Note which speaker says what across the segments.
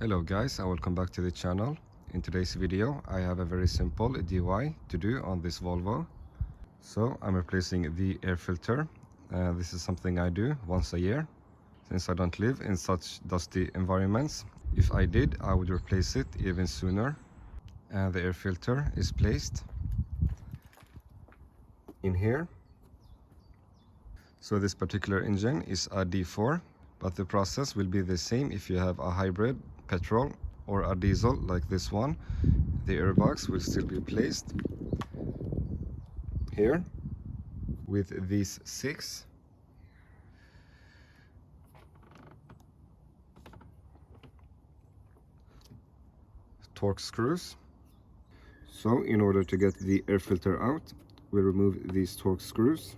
Speaker 1: Hello guys, and welcome back to the channel. In today's video I have a very simple DIY to do on this Volvo. So I'm replacing the air filter. This is something I do once a year since I don't live in such dusty environments. If I did, I would replace it even sooner. The air filter is placed in here. So this particular engine is a D4, but the process will be the same if you have a hybrid petrol or a diesel like this one. The airbox will still be placed here with these 6 torque screws. So in order to get the air filter out, we remove these torque screws.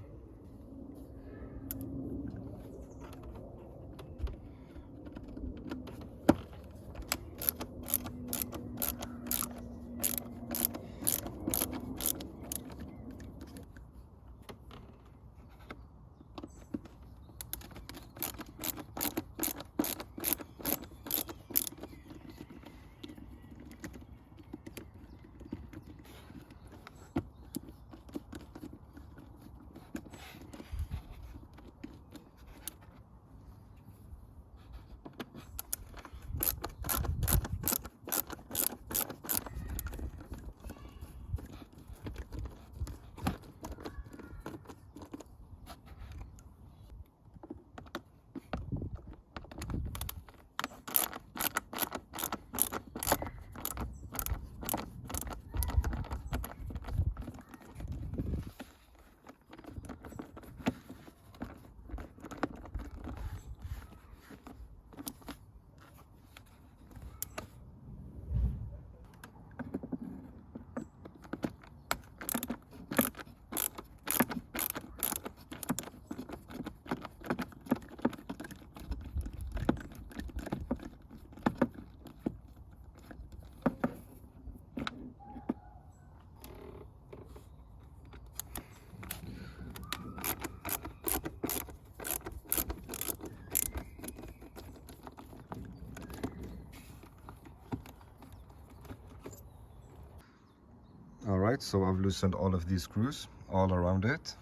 Speaker 1: Alright, so I've loosened all of these screws all around it,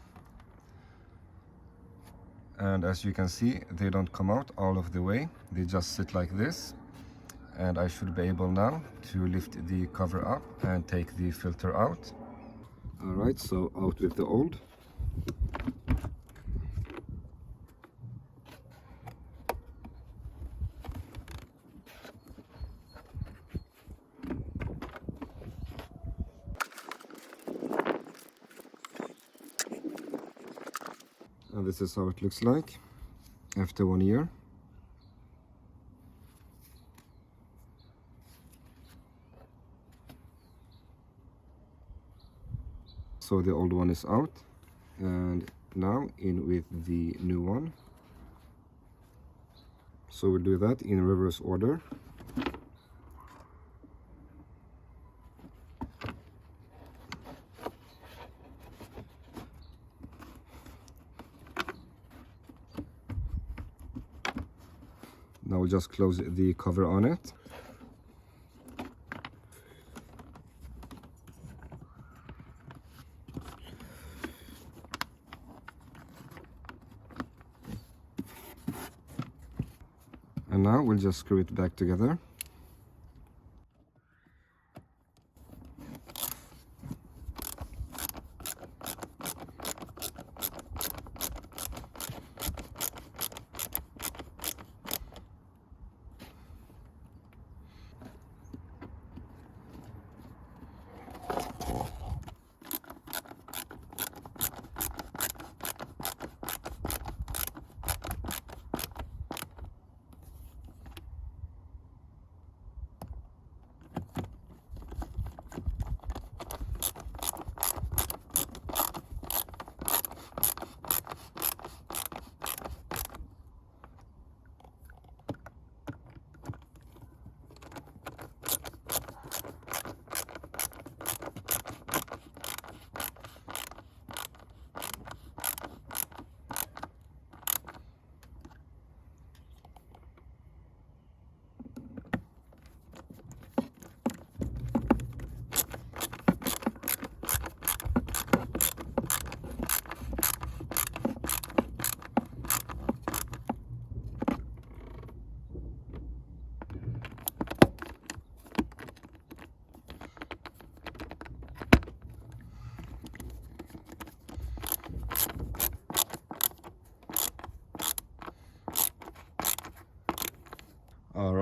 Speaker 1: and as you can see, they don't come out all of the way, they just sit like this. And I should be able now to lift the cover up and take the filter out. Alright, so out with the old. And this is how it looks like after 1 year. So the old one is out, and now in with the new one. So we'll do that in reverse order. Now we'll just close the cover on it. And now we'll just screw it back together.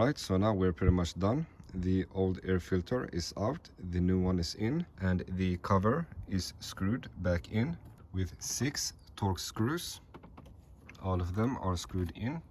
Speaker 1: Alright, so now we're pretty much done. The old air filter is out, the new one is in, and the cover is screwed back in with 6 Torx screws. All of them are screwed in.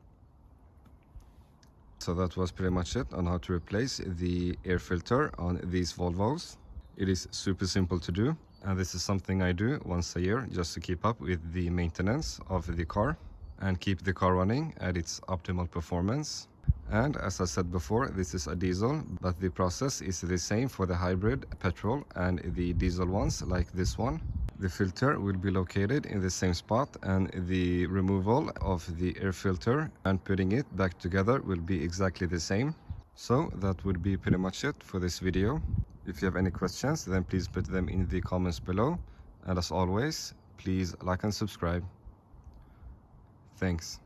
Speaker 1: So that was pretty much it on how to replace the air filter on these Volvos. It is super simple to do, and this is something I do once a year just to keep up with the maintenance of the car and keep the car running at its optimal performance. And as I said before, this is a diesel, but the process is the same for the hybrid petrol and the diesel ones like this one. The filter will be located in the same spot, and the removal of the air filter and putting it back together will be exactly the same. So that would be pretty much it for this video. If you have any questions, then please put them in the comments below. And as always, please like and subscribe. Thanks.